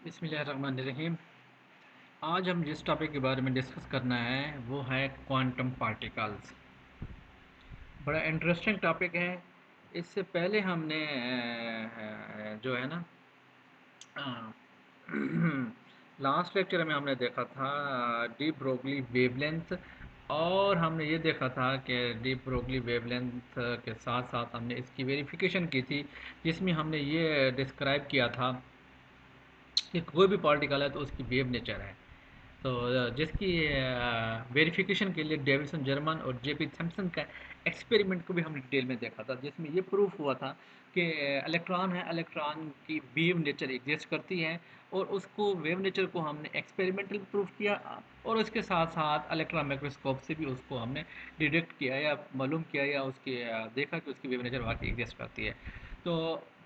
बिस्मिल्लाहिर्रहमानिर्रहीम। आज हम जिस टॉपिक के बारे में डिस्कस करना है वो है क्वांटम पार्टिकल्स। बड़ा इंटरेस्टिंग टॉपिक है। इससे पहले हमने जो है ना लास्ट लेक्चर में हमने देखा था डी ब्रोगली वेवलेंथ, और हमने ये देखा था कि डी ब्रोगली वेवलेंथ के साथ साथ हमने इसकी वेरिफिकेशन की थी, जिसमें हमने ये डिस्क्राइब किया था कि कोई भी पार्टिकल है तो उसकी वेव नेचर है। तो जिसकी वेरिफिकेशन के लिए डेविसन जर्मन और जेपी थॉम्सन का एक्सपेरिमेंट को भी हमने डिटेल में देखा था, जिसमें ये प्रूफ हुआ था कि इलेक्ट्रॉन है, इलेक्ट्रॉन की वेव नेचर एग्जिस्ट करती है, और उसको वेव नेचर को हमने एक्सपेरिमेंटल प्रूफ किया, और उसके साथ साथ इलेक्ट्रॉन माइक्रोस्कोप से भी उसको हमने डिटेक्ट किया या मालूम किया या उसकी देखा कि उसकी वेव नेचर वाकई एग्जिस्ट करती है। तो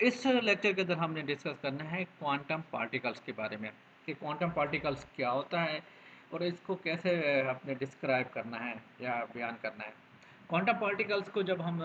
इस लेक्चर के अंदर हमने डिस्कस करना है क्वांटम पार्टिकल्स के बारे में, कि क्वांटम पार्टिकल्स क्या होता है और इसको कैसे अपने डिस्क्राइब करना है या बयान करना है। क्वांटम पार्टिकल्स को जब हम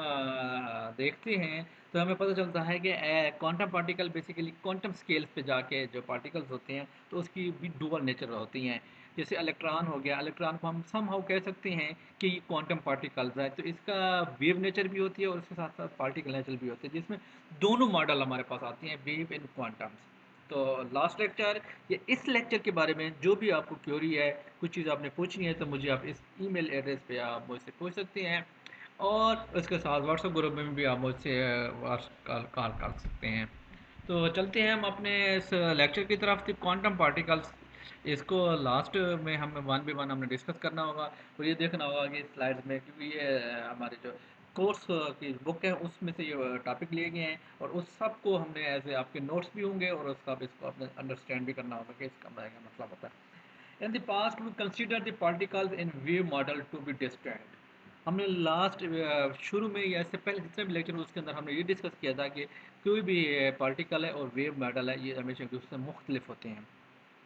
देखते हैं तो हमें पता चलता है कि quantum particle basically quantum scales पे जाके जो पार्टिकल्स होते हैं तो उसकी भी डुअल नेचर होती हैं। जैसे इलेक्ट्रॉन हो गया, इलेक्ट्रॉन को हम समहाउ कह सकते हैं कि ये क्वांटम पार्टिकल्स है, तो इसका वेव नेचर भी होती है और उसके साथ साथ पार्टिकल नेचर भी होती है, जिसमें दोनों मॉडल हमारे पास आती हैं, वेव एंड क्वांटम्स। तो लास्ट लेक्चर या इस लेक्चर के बारे में जो भी आपको क्वेरी है, कुछ चीज़ आपने पूछनी है, तो मुझे आप इस ईमेल एड्रेस पे आप मुझसे पूछ सकते हैं, और उसके साथ व्हाट्सएप ग्रुप में भी आप मुझसे कॉल कर सकते हैं। तो चलते हैं हम अपने इस लेक्चर की तरफ। क्वांटम पार्टिकल्स, इसको लास्ट में हम वन बाई वन हमने डिस्कस करना होगा, और ये देखना होगा कि स्लाइड्स में, क्योंकि ये हमारे जो कोर्स की बुक है उसमें से ये टॉपिक लिए गए हैं, और उस सब को हमने ऐसे आपके नोट्स भी होंगे और उसका इसको आपने अंडरस्टैंड भी करना होगा कि इसका क्या मतलब होता है। In the past, we considered the particles in wave model to be distant. हमने लास्ट शुरू में या इससे पहले जितने भी लेक्चर उसके अंदर हमने ये डिस्कस किया था कि कोई भी पार्टिकल है और वेव मॉडल है, ये हमेशा एक दूसरे से मुख्तलिफ होते हैं,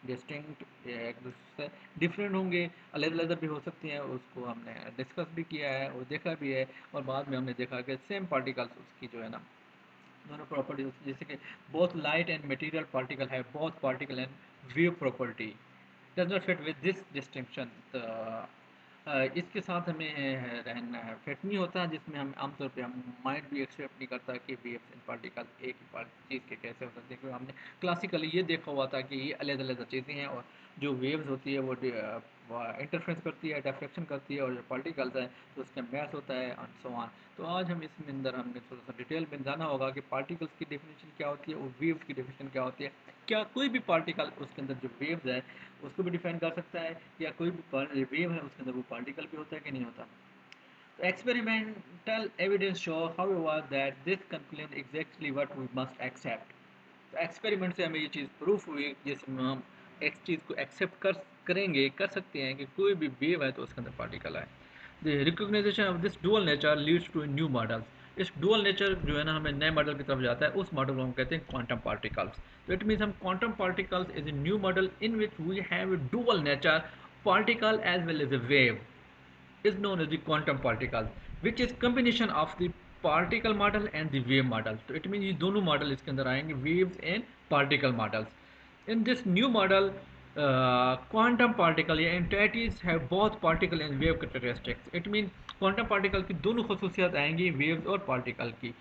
डिस्टिंक्ट, एक दूसरे से डिफरेंट होंगे, अलग अलग भी हो सकते हैं। उसको हमने डिस्कस भी किया है और देखा भी है, और बाद में हमने देखा कि सेम पार्टिकल्स उसकी जो है ना दोनों प्रॉपर्टीज होती है, जैसे कि बहुत लाइट एंड मटेरियल पार्टिकल है, बहुत particle and wave property does not fit with this distinction. इसके साथ हमें रहना है, फिट नहीं होता, जिसमें हम आमतौर पे हम माइंड भी एक्सेप्ट नहीं करता कि वेव्स एंड पार्टिकल एक ही चीज़ के कैसे हो सकते हैं, क्योंकि हमने क्लासिकली ये देखा हुआ था कि ये अलग अलग चीज़ें हैं, और जो वेव्स होती है वो इंटरफ्रेंस करती है, डिफ्रैक्शन करती है, और जो पार्टिकल्स है तो उसका मैथ होता है एंड सो ऑन। तो आज हम इसमें अंदर हमने थोड़ा सा डिटेल में जाना होगा कि पार्टिकल्स की डेफिनेशन क्या होती है और वेव्स की डेफिनेशन क्या होती है। क्या कोई भी पार्टिकल उसके अंदर जो वेव्स है उसको भी डिफाइन कर सकता है, या कोई भी वेव है उसके अंदर वो पार्टिकल भी होता है कि नहीं होता। तो experimental evidence show however that this conclusion exactly what we must accept. तो एक्सपेरिमेंट से हमें ये चीज़ प्रूफ हुई, जिसमें हम एक चीज़ को एक्सेप्ट कर सकते हैं कि कोई भी वेव है तो उसके अंदर पार्टिकल है। The recognition of this dual nature leads to new model. इस डुअल नेचर जो है ना हमें नए मॉडल की तरफ जाता है, उस मॉडल को हम कहते हैं क्वांटम पार्टिकल्स। तो इट मीन्स हम quantum particles is a new model in which we have a dual nature particle as well as a wave is known as the quantum particle, which is combination of the particle model and the wave model. तो it means ये दोनों model इसके अंदर आएंगे, waves and particle models. In this new model, quantum particle या entities have both particle and wave characteristics. It means quantum particle की दोनों खसूसियात आएंगी, waves और particle की।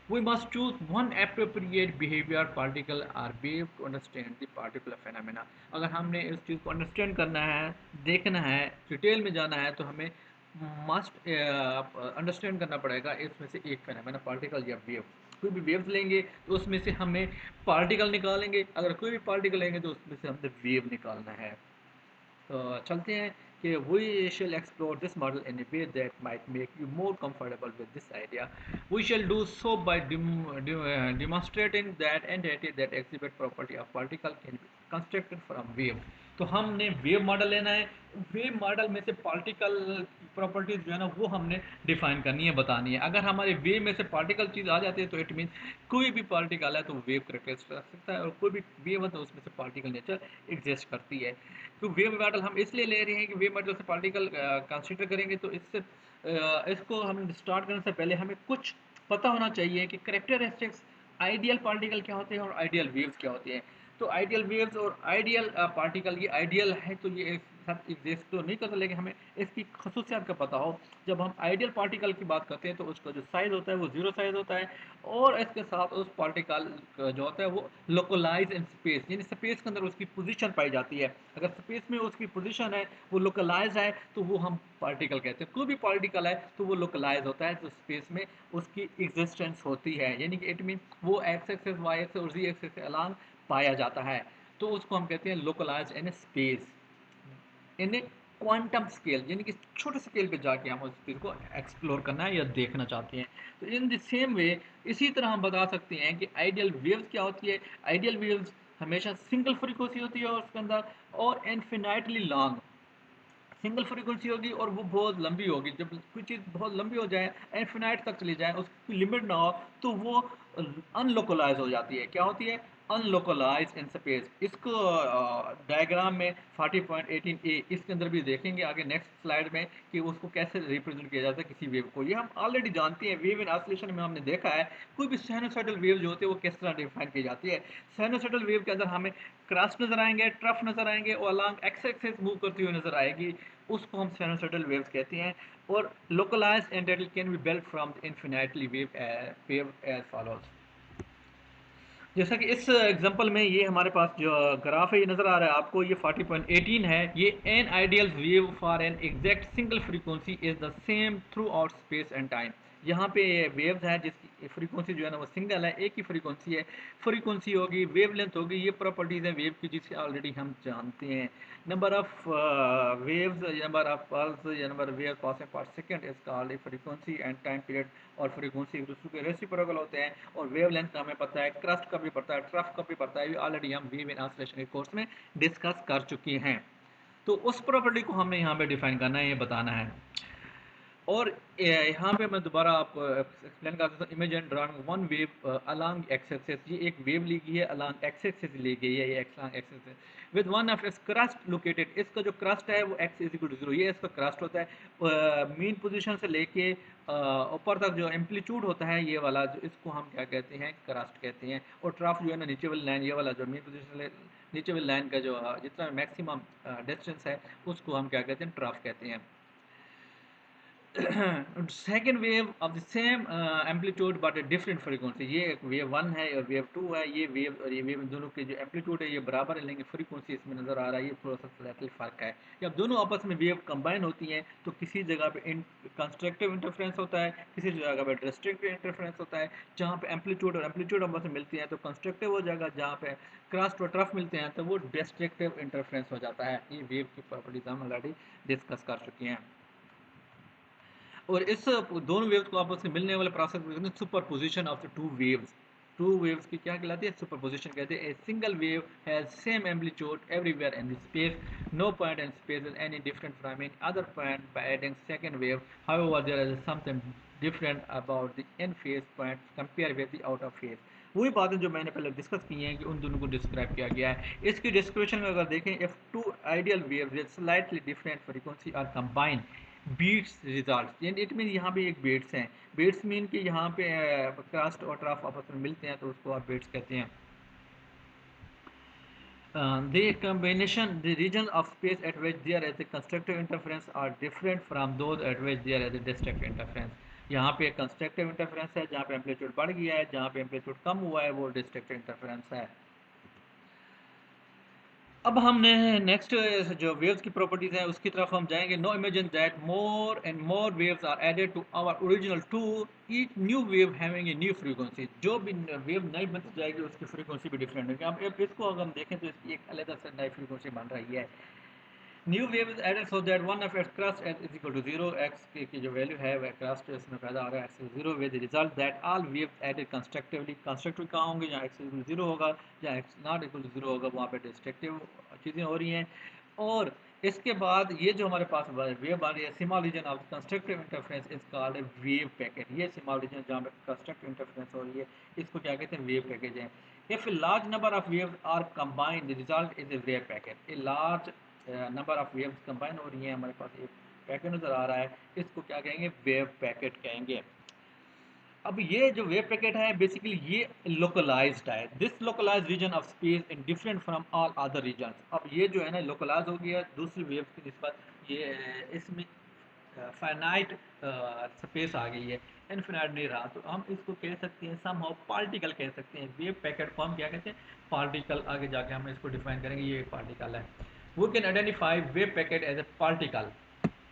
We must choose one appropriate behavior particle or wave to understand the particular phenomena. अगर हमने इस चीज़ को अंडरस्टैंड करना है, देखना है, डिटेल में जाना है, तो हमें मस्ट अंडरस्टैंड करना पड़ेगा इसमें से एक फेनोमेना, पार्टिकल या वेव। कोई भी वेव्स लेंगे तो उसमें से हमें पार्टिकल निकालेंगे, अगर कोई भी पार्टिकल लेंगे तो उसमें से हमें वेव निकालना है। तो चलते हैं कि we shall explore this model in a way that might make you more comfortable with this idea. We shall do so by demonstrating that entity that exhibit property of particle can be constructed from wave. तो हमने wave model लेना है, wave model में से particle properties जो है ना वो हमने डिफाइन करनी है, बतानी है। अगर हमारे वेव में से पार्टिकल चीज़ आ जाती है तो इट मीन कोई भी पार्टिकल है तो वेव करेक्टरिस्टिक रख सकता है, और कोई भी वेव है तो उसमें से पार्टिकल नेचर एग्जिस्ट करती है। तो वेव मॉडल हम इसलिए ले रहे हैं कि वेव मॉडल से पार्टिकल कंसीडर करेंगे, तो इससे इसको हम स्टार्ट करने से पहले हमें कुछ पता होना चाहिए कि करेक्टरिस्टिक्स आइडियल पार्टिकल क्या होते हैं और आइडियल वेव्स क्या होती हैं। तो आइडियल वेव्स और आइडियल पार्टिकल, ये आइडियल है तो ये एक साथ एग्जिस्ट तो नहीं करता, लेकिन हमें इसकी खसूसियात का पता हो। जब हम आइडियल पार्टिकल की बात करते हैं तो उसका जो साइज होता है वो जीरो साइज होता है, और इसके साथ उस पार्टिकल जो होता है वो लोकलाइज इन स्पेस, यानी स्पेस के अंदर उसकी पोजीशन पाई जाती है। अगर स्पेस में उसकी पोजीशन है, वो लोकलाइज है, तो वो हम पार्टिकल कहते हैं। कोई भी पार्टिकल है तो वो लोकलाइज होता है, तो स्पेस में उसकी एग्जिस्टेंस होती है, यानी कि इट मीन वो एक्स एक्सेस वाई एक्सेस और जी एक्सेस के अलांग पाया जाता है। तो उसको हम कहते हैं localise in space in A quantum scale, यानी कि छोटे स्केल पे जाके हम उस चीज़ को एक्सप्लोर करना है या देखना चाहते हैं। तो इन द सेम वे इसी तरह हम बता सकते हैं कि आइडियल वेव्स क्या होती है। आइडियल वेव्स हमेशा सिंगल फ्रीक्वेंसी होती है और उसके अंदर, और इन्फिनाइटली लॉन्ग सिंगल फ्रीक्वेंसी होगी, और वो बहुत लंबी होगी। जब कोई चीज़ बहुत लंबी हो जाए, इन्फिनाइट तक चली जाए, उसकी लिमिट ना हो, तो वो अनलोकलाइज हो जाती है। क्या होती है? अनलोकलाइज इन स्पेस। इसको डायग्राम में 40.18a इसके अंदर भी देखेंगे आगे नेक्स्ट स्लाइड में कि उसको कैसे रिप्रेजेंट किया जाता है किसी वेव को। ये हम ऑलरेडी जानते हैं, वेव इन ऑसिलेशन में हमने देखा है। कोई भी साइनोसॉइडल वेव जो होती है वो किस तरह डिफाइन की जाती है। साइनोसॉइडल वेव के अंदर हमें क्रस्ट नजर आएंगे, ट्रफ नजर आएंगे, और अलॉन्ग एक्स एक्सिस मूव करती हुई नजर आएगी, उसको हम साइनोसॉइडल वेव्स कहते हैं। और localized and it can be built from infinitely wave as follows. जैसा कि इस एग्जांपल में ये हमारे पास जो ग्राफ है ये नज़र आ रहा है आपको, ये 40.18 है। ये an ideal wave for an exact single frequency is the same through out space and time. यहाँ पे वेव्स है जिसकी फ्रीक्वेंसी जो है ना वो सिंगल है, एक ही फ्रीक्वेंसी है। फ्रीक्वेंसी होगी, वेवलेंथ होगी, ये प्रॉपर्टीज़ हैं वेव की जिसे ऑलरेडी हम जानते हैं। Number of waves, number of pulse या नंबर ऑफ वेव पासिंग पर second is called frequency and time period. और फ्रीक्वेंसी एक दूसरे के रेसिप्रोकल होते हैं, और वेवलेंथ का हमें पता है, क्रस्ट का भी पता है, ट्रफ का भी पता है, ऑलरेडी हम वेव इन ऑसिलेशन के कोर्स में डिस्कस कर चुके हैं। तो उस प्रॉपर्टी को हमने यहाँ पे डिफाइन करना है, ये बताना है। और यहाँ पे मैं दोबारा आपको एक्सप्लेन कर देता हूँ। Imagine drawing one wave along X axis. ये एक वेव ली गई है, अलॉन्ग एक्स एक्सिस ली गई है, ये along X axis with one of its crest located. इसका जो क्रस्ट है वो X is equal to zero, ये इसका क्रस्ट होता है। मीन पोजीशन से लेके ऊपर तक जो एम्पलीट्यूड होता है ये वाला, जो इसको हम क्या कहते हैं? क्रस्ट कहते हैं। और ट्रफ जो है ना नीचे वाली लाइन, ये वाला जो मीन पोजीशन नीचे वाली लाइन का जो जितना मैक्सिमम डिस्टेंस है उसको हम क्या कहते हैं? ट्रफ कहते हैं। Second wave of the same amplitude but a different frequency. ये एक वेव वन है और वेव टू है। ये वेव और ये वेव दोनों के जो एम्पलीट्यूड है ये बराबर है, लेकिन फ्रीक्वेंसी इसमें नज़र आ रहा है, ये थोड़ा सा स्लाइटली फ़र्क है। जब दोनों आपस में वेव कंबाइन होती हैं तो किसी जगह पे कंस्ट्रक्टिव इंटरफ्रेंस होता है, किसी जगह पे डिस्ट्रक्टिव इंटरफ्रेंस होता है। जहाँ पे एम्पलीट्यूड और एम्पलीट्यूड आपस में मिलती हैं तो कंस्ट्रक्टिव हो जाएगा, जहाँ पे क्रस्ट और ट्रफ मिलते हैं तो वो डिस्ट्रक्टिव इंटरफ्रेंस हो जाता है। ये वेव की प्रॉपर्टीज हम ऑलरेडी डिस्कस कर चुके हैं। और इस दोनों वेव्स को आपस में मिलने वाले प्रोसेस को कहते हैं superposition of the two waves. Two waves की क्या कहलाती है? सुपरपोजिशन कहते हैं। A single wave has same amplitude everywhere in the space, no point in space is any different from any other point by adding second wave. However there is something different about the in phase point compare with the out of phase. वही बातें जो मैंने पहले discuss की हैं कि उन दोनों को डिस्क्राइब किया गया है। इसकी डिस्क्रिप्शन में अगर देखें, if two ideal waves with slightly different frequency are combined, beats result, यानी इट मीन यहाँ पे एक बीट्स हैं। बीट्स मीन कि यहाँ पे क्रस्ट और ट्रफ आपस में मिलते हैं तो उसको आप बीट्स कहते हैं। The combination, the region of space at which there is a constructive interference are different from those at which there is a destructive interference. यहाँ पे कंस्ट्रक्टिव इंटरफेरेंस है जहाँ पे एम्पलीट्यूड बढ़ गया है, जहाँ पे एम्पलीट्यूड कम हुआ है वो डिस्ट्रक्टिव इंटरफेरेंस है। अब हमने नेक्स्ट जो वेव्स की प्रॉपर्टीज है उसकी तरफ हम जाएंगे। No imagine that more and more waves are added to our original two each new wave having a new frequency. जो भी वेव नई बनती जाएगी उसकी फ्रीक्वेंसी भी डिफरेंट होगी। अब इसको अगर हम देखें तो इसकी एक अलग से नई फ्रीक्वेंसी बन रही है। New wave is added so that one of its crest is equal to zero. X की जो वैल्यू है वह क्रस्ट इसमें पैदा हो रहा है X is zero, with result that all waves added constructively. Constructive कहाँ होंगे? जहाँ एक्स इक्वल जीरो होगा, जहाँ X not equal to zero होगा वहाँ पे डिस्ट्रक्टिव चीज़ें हो रही हैं। और इसके बाद ये जो हमारे पास वेव आ रही है, small region of constructive interference is called a wave packet. ये स्मॉल रीजन जहाँ पे कंस्ट्रक्टिव इंटरफेरेंस हो रही है इसको क्या कहते हैं? वेव पैकेज है। If large number of waves are combined the result is a wave packet. A large number of waves combine हो रही हैं, हमारे पास एक पैकेट नज़र आ रहा है, इसको क्या कहेंगे? वेव पैकेट कहेंगे। अब ये जो वेव पैकेट है बेसिकली ये लोकलाइज्ड है, this localized region of space in different from all other regions. अब ये जो है ना लोकलाइज हो गया दूसरी वेव की निस्बत, ये इसमें फाइनाइट स्पेस आ गई है, इनफिनाइट नहीं रहा, तो हम इसको कह सकते हैं सम हाउ पार्टिकल कह सकते हैं। वेव पैकेट को हम क्या कहते हैं, पार्टिकल। आगे जाके हम इसको डिफाइन करेंगे, ये पार्टिकल है। We can identify wave packet as a particle,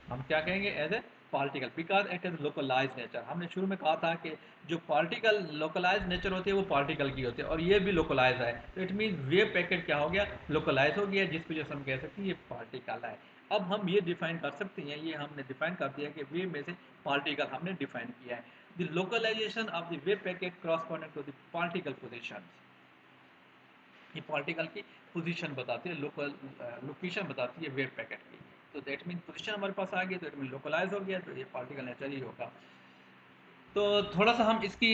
हम क्या कहेंगे, as a particle, because it is localize nature. हमने शुरू में कहा था कि जो पार्टिकल लोकलाइज नेचर होते हैं वो पार्टिकल की होते हैं, और ये भी लोकलाइज है, तो इट मीन वेव पैकेट क्या हो गया, लोकलाइज हो गया, जिस वजह से हम कह सकते हैं ये पार्टिकल है। अब हम ये डिफाइन कर सकते हैं, ये हमने डिफाइन कर दिया कि वेव में से पार्टिकल हमने डिफाइन किया है। The localisation of the wave packet correspondent to the particle position, ये पार्टिकल की पोजीशन बताती है, लोकल लोकेशन बताती है वेव पैकेट की। तो दैट मीन पोजीशन हमारे पास आ गई, तो दैट मीन लोकलाइज हो गया, तो ये पार्टिकल नेचर ही होगा। तो थोड़ा सा हम इसकी,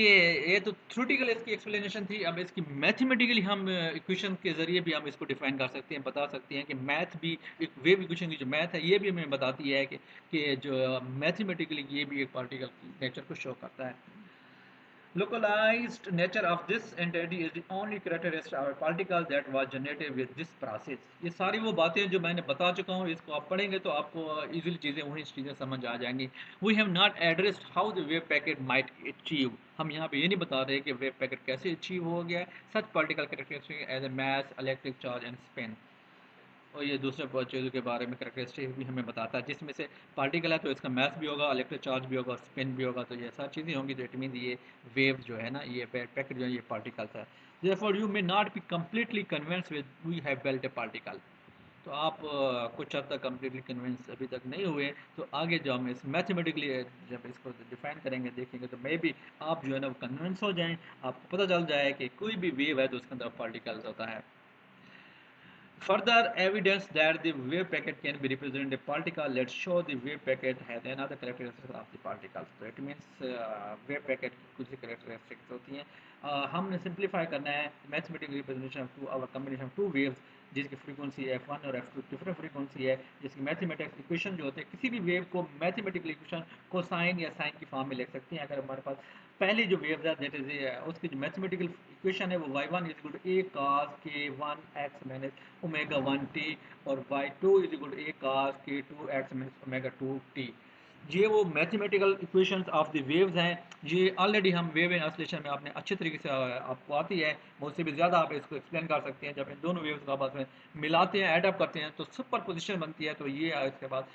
ये तो थ्योरेटिकल इसकी एक्सप्लेनेशन थी, अब इसकी मैथमेटिकली हम इक्वेशन के ज़रिए भी हम इसको डिफाइन कर सकते हैं, बता सकते हैं कि मैथ भी एक वेव इक्वेशन की जो मैथ है ये भी हमें बताती है कि जो मैथमेटिकली ये भी एक पार्टिकल की नेचर को शो करता है। Localized nature of this entity is the only characteristic of a particle that was generated with this process। ये सारी वो बातें जो मैंने बता चुका हूँ, इसको आप पढ़ेंगे तो आपको इजीली चीज़ें वही चीज़ें समझ आ जाएंगी। We have not addressed how the wave packet might achieve। हम यहाँ पे ये नहीं बता रहे कि वेव पैकेट कैसे अचीव हो गया है। Such particle characteristic as a mass, electric charge and spin। और ये दूसरे चीज़ों के बारे में करेक्टरिस्टिक भी हमें बताता है, जिसमें से पार्टिकल है तो इसका मास भी होगा, इलेक्ट्रिक चार्ज भी होगा, स्पिन भी होगा, तो ये सारी चीज़ें होंगी, तो इट मीन ये वेव जो है ना, ये पैकेट जो है ये पार्टिकल्स है। Therefore you may not be completely convince with we have built a particle. तो आप कुछ हद तक कम्प्लीटली कन्विंस अभी तक नहीं हुए, तो आगे जो हम इस मैथमेटिकली जब इसको डिफाइन करेंगे देखेंगे तो मे भी आप जो है ना वो कन्विंस हो जाएँ, आपको पता चल जाए कि कोई भी वेव है तो उसके अंदर पार्टिकल्स होता है। Further evidence that the wave packet can be represented a particle. Let's show the wave packet has another characteristics of the particles. So it means wave packet की कुछ characteristics होती हैं। हमने simplify करना है mathematical representation of two our combination of two waves, जिसकी frequency f1 और f2 different frequency है, जिसकी mathematics equation जो होते हैं, किसी भी wave को mathematical equation cosine या sin की form में लिख सकते हैं। अगर हमारे पास पहली जो वेव है दैट इज उसकी जो मैथमेटिकल इक्वेशन है वो y1 is equal to a cos k1 x minus omega 1t, और y2 is equal to a cos k2 x minus omega 2t। ये वो mathematical equations of the waves हैं। ये already हम वेव इन ऑसिलेशन में आपने अच्छे तरीके से आपको आती है, मुझसे भी ज़्यादा आप इसको एक्सप्लेन कर सकते हैं। जब इन दोनों वेव्स को आपस में मिलाते हैं, ऐड अप करते हैं, तो सुपर पोजिशन बनती है। तो ये इसके बाद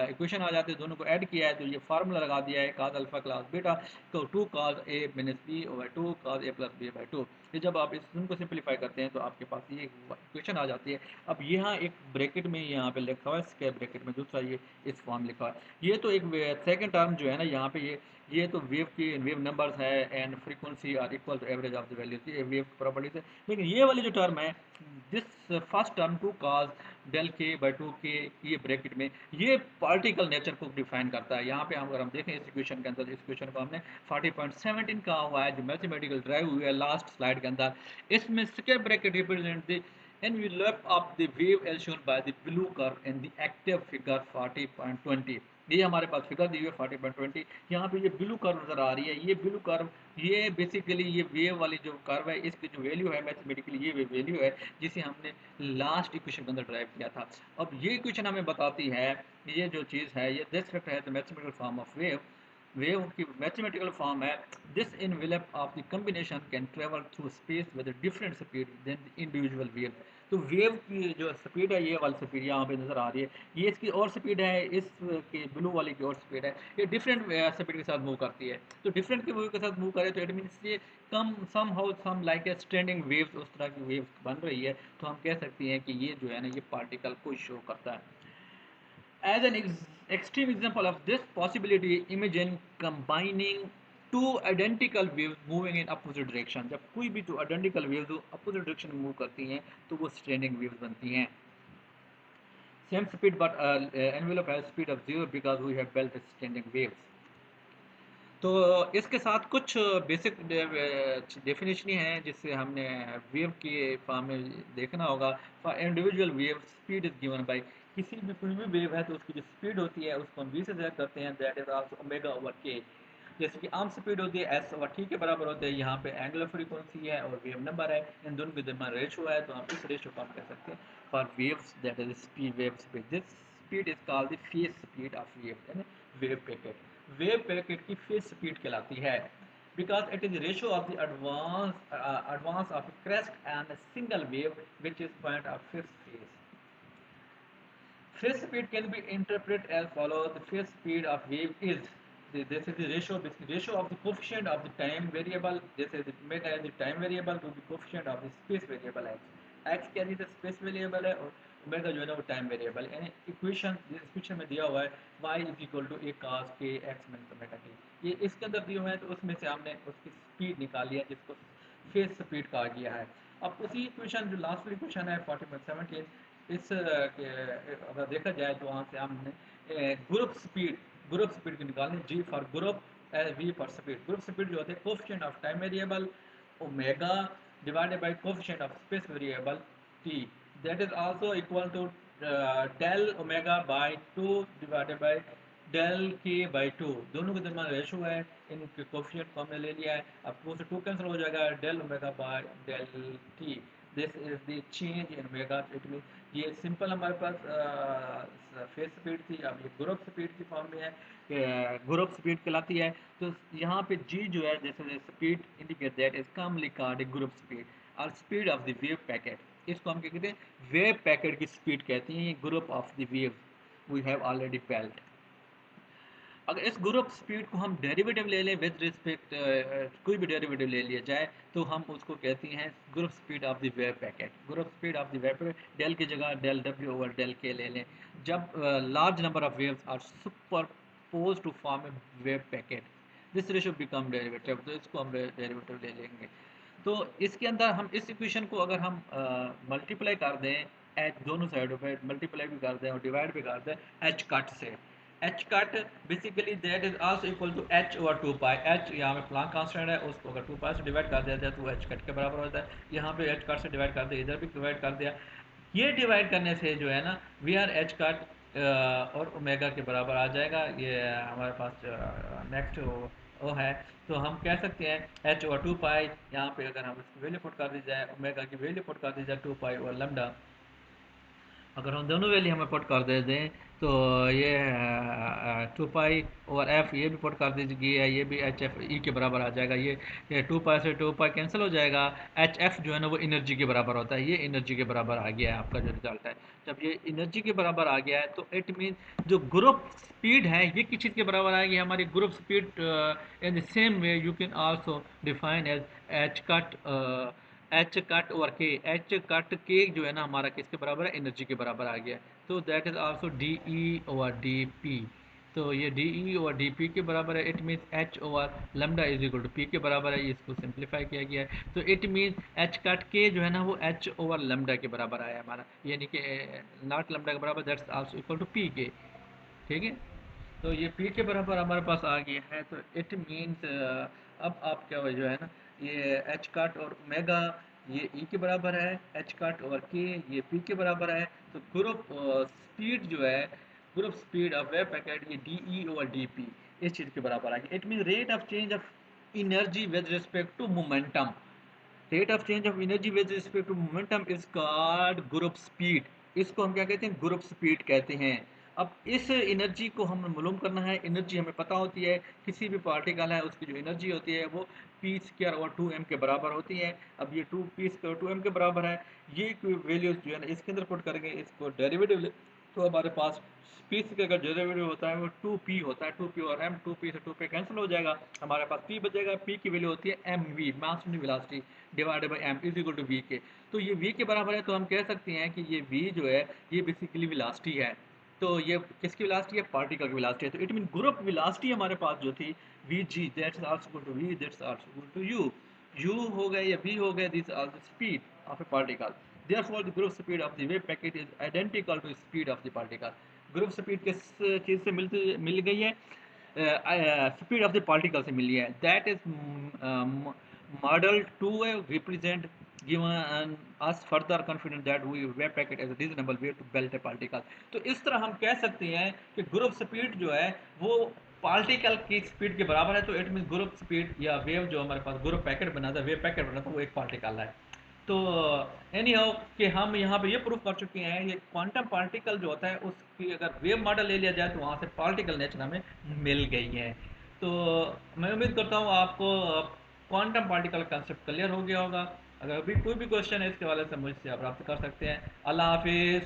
इक्वेशन आ जाते हैं, दोनों को ऐड किया है तो ये फार्मूला लगा दिया है, काज अल्फा क्लास बीटा, तो 2 cos a minus B over 2 cos a plus B by 2। ये जब आप इस को सिंप्लीफाई करते हैं तो आपके पास ये इक्वेशन आ जाती है। अब यहाँ एक ब्रैकेट में यहाँ पे लिखा हुआ है, स्क्वायर ब्रैकेट में दूसरा ये इस फॉर्म लिखा हुआ है। ये तो एक सेकंड टर्म जो है ना यहाँ पे ये तो वेव की वेव नंबर्स है and frequency are equal to average of the values, ये वेव प्रॉपर्टीज है। लेकिन ये वाली जो टर्म है, this first term 2 cos del K by 2 K, ये ब्रैकेट में ये पार्टिकल नेचर को डिफाइन करता है। यहाँ पे हम अगर हम देखें इस इक्वेशन के अंदर, इस इक्वेशन को हमने 40.17 कहा हुआ है, जो मैथमेटिकल ड्राइव हुई है लास्ट स्लाइड के अंदर। इसमें square bracket represent the envelope of the wave as shown by the blue curve in the active figure 40.20। ये हमारे पास फिगर दी हुई है 40.20। यहाँ पे ये ब्लू कर्व नजर आ रही है, ये ब्लू कर्व ये बेसिकली ये वेव वाली जो कर्व है इसकी जो वैल्यू है मैथमेटिकली ये वैल्यू है जिसे हमने लास्ट इक्वेशन के अंदर ड्राइव किया था। अब ये इक्वेशन हमें बताती है, ये जो चीज़ है ये डिस्क्रिप्ट है the mathematical form of wave. Wave की मैथमेटिकल फॉर्म है, this envelope of the combination can travel through space with a different speed than the individual wave। तो वेव की जो स्पीड है, ये वाली स्पीड यहाँ पे नजर आ रही है, ये इसकी और स्पीड है, इस के ब्लू वाली की और स्पीड है, ये डिफरेंट स्पीड के साथ मूव करती है। तो डिफरेंट के मूव के साथ मूव करे तो इट मीन्स ये कम somehow some like a standing waves, उस तरह की वेव्स बन रही है। तो हम कह सकते हैं कि ये जो है ना ये पार्टिकल को शो करता है। As an extreme example of this possibility, imagine combining two identical waves moving in opposite direction। जब कोई भी two identical waves opposite direction में move करती हैं तो वो standing waves बनती हैं। Same speed but envelope has speed of 0 because we have built standing waves। तो इसके साथ कुछ बेसिक डेफिनेशन है जिससे हमने वेव के फॉर्म में देखना होगा। For individual wave speed is given by, किसी भी कोई भी वेव है तो उसकी जो स्पीड होती है उसको हम v से डिवाइड करते हैं, that is also omega over के। जैसे कि आम स्पीड होती है एस और टी के बराबर होते हैं, यहाँ पे एंगुलर फ्रीक्वेंसी है और वेव नंबर है, इन दोनों के दरमियान रेशो है, तो हम इस रेशो को हम कह सकते हैं for waves that is speed, wave speed, this speed is called the phase speed of wave, यानी वेव पैकेट। वेव पैकेट की फेज स्पीड कहलाती है because it is ratio of the advance of a crest and a single wave which is point of fifth phase. Phase speed can be interpreted as follows. The phase speed of wave is this is the ratio, basically ratio of the coefficient of the time variable. This is the omega is the time variable to the coefficient of the space variable x. X क्या है, space variable है और omega जो है ना वो time variable है। यानी इक्वेशन इक्वेशन में दिया हुआ है y is equal to A cos k x minus omega t, ये इसके अंदर दिए हुए हैं, तो उसमें से हमने उसकी स्पीड निकाली है जिसको फेज स्पीड कहा गया है। अब उसी इक्वेशन जो लास्ट इक्वेशन है 40.17, इस अगर देखा जाए तो वहाँ से हमने ग्रुप स्पीड की निकालनी, G for group, V for speed. Group speed जो होते हैं coefficient of time variable omega divided by coefficient of space variable T, that is also equal to del omega by 2 divided by del K by 2, दोनों के दरमियान ratio है, इनके coefficient को हमने ले लिया है। अब 2 से 2 कैंसिल हो जाएगा, del omega by del T, this is the change in omega. It mean ये सिंपल हमारे पास फेज स्पीड थी, अब ये ग्रुप स्पीड की फॉर्म में है, ग्रुप स्पीड कहलाती है। तो यहाँ पे जी जो है जैसे speed indicate that is commonly called group speed और speed of the wave packet, इसको हम क्या कहते हैं, वेव पैकेट की स्पीड कहती हैं, group of the wave we have already pelt. अगर इस ग्रुप स्पीड को हम डेरिवेटिव ले लें विद रिस्पेक्ट, कोई भी डेरिवेटिव ले लिया जाए तो हम उसको कहते हैं group speed of the wave packet. Group speed of the wave packet, del की जगह डेल डब्ल्यू ओवर डेल के ले लें। जब large number of waves are superpose to form a wave packet, this ratio become derivative, तो इसको हम derivative ले लेंगे। तो इसके अंदर हम इस इक्वेशन को अगर हम मल्टीप्लाई कर दें, एच दोनों साइडों पे मल्टीप्लाई भी कर दें और डिवाइड भी कर दें एच कट से, H cut basically that is also equal to H over 2 pi. H यहाँ पे प्लांक कांस्टेंट है, उसको अगर 2 पाई से डिवाइड कर दिया जाए तो एच कट के बराबर होता है। यहाँ पे एच कट से डिवाइड कर दिया, इधर भी डिवाइड कर दिया। ये डिवाइड करने से जो है ना वी आर एच कट और ओमेगा के बराबर आ जाएगा। ये हमारे पास नेक्स्ट वो है, तो हम कह सकते हैं एच ओवर 2 पाई, यहाँ पे अगर हम इसकी वैल्यू पुट कर दी जाए, ओमेगा की वैल्यू पुट कर दी जाए 2 पाई और लैम्डा, अगर हम दोनों वैल्यू हमें पुट कर दे दें तो ये 2 पाई ओवर एफ ये भी पुट कर दीजिए है, ये भी एच एफ ई के बराबर आ जाएगा। ये 2 पाई से 2 पाई कैंसिल हो जाएगा, एच एफ जो है ना वो एनर्जी के बराबर होता है, ये एनर्जी के बराबर आ गया है आपका जो रिजल्ट है। जब ये एनर्जी के बराबर आ गया है तो इट मीन जो ग्रुप स्पीड है ये किस चीज़ के बराबर आएगी, हमारी group speed in the same way you can also define as H cut, H cut over K, H cut के जो है ना हमारा किसके बराबर है, एनर्जी के बराबर आ गया। तो that is also D E over D P, तो ये D E over D P के बराबर है। It means H over lambda is equal to P के बराबर है, इसको सिंप्लीफाई किया गया है। तो इट मीन्स एच कट के जो है ना वो एच ओवर लेमडा के बराबर आया हमारा, यानी कि नॉट लेमडा के बराबर, that's also equal to P के। ठीक है, तो ये पी के बराबर हमारे पास आ गया है। तो इट मीन्स अब आप क्या जो है ना ये एच काट और ओमेगा ये ई के बराबर है, एच काट और के ये पी के बराबर है। तो ग्रुप स्पीड जो है, group speed of wave packet ये D E over D P इस चीज़ के बराबर आ गया। It mean rate of change of energy with respect to momentum, rate of change of energy with respect to momentum is called group speed, इसको हम क्या कहते हैं, ग्रुप स्पीड कहते हैं। अब इस एनर्जी को हमें मालूम करना है, एनर्जी हमें पता होती है किसी भी पार्टिकल है उसकी जो एनर्जी होती है वो पी स्क्वायर और 2m के बराबर होती है। अब ये 2 पी स्क्वायर 2m के बराबर है, ये वैल्यूज जो है ना इसके अंदर पुट करेंगे, इसको डेरिवेटिव तो हमारे पास पी का अगर डेरिवेटिव होता है वो 2p होता है, 2p और m, 2p से 2p कैंसिल हो जाएगा, हमारे पास p बचेगा। p की वैल्यू होती है mv, mass velocity divided by m is equal to v के। तो ये v के बराबर है, तो हम कह सकते हैं कि ये v जो है ये बेसिकली वेलोसिटी है। तो ये किसकी वेलोसिटी है, पार्टिकल की वेलोसिटी है। तो इट मीन ग्रुप वेलोसिटी हमारे पास जो थी V G, that's also equal to v, that's also equal to u। u हो गए या v हो गए, this are the speed of a particle. Therefore, the group speed of the wave packet is identical to speed of the particle. Group speed किस चीज़ से मिल गई है, speed of the particle से मिली है। That is model to represent given us further confident that we wave packet as a reasonable way to belt a particle। तो इस तरह हम कह सकते हैं कि ग्रुप स्पीड जो है वो पार्टिकल की स्पीड के बराबर है, तो इट मीन ग्रुप स्पीड या वेव जो हमारे पास ग्रुप पैकेट बना था, वेव पैकेट बना था, वो एक पार्टिकल है। तो एनी हाउ कि हम यहाँ पे ये प्रूव कर चुके हैं, ये क्वांटम पार्टिकल जो होता है उसकी अगर वेव मॉडल ले लिया जाए तो वहाँ से पार्टिकल नेचर हमें मिल गई है। तो मैं उम्मीद करता हूँ आपको क्वांटम पार्टिकल कंसेप्ट क्लियर हो गया होगा। अगर अभी कोई भी क्वेश्चन है इसके वाले से मुझसे आप प्राप्त कर सकते हैं। अल्लाह हाफिज़।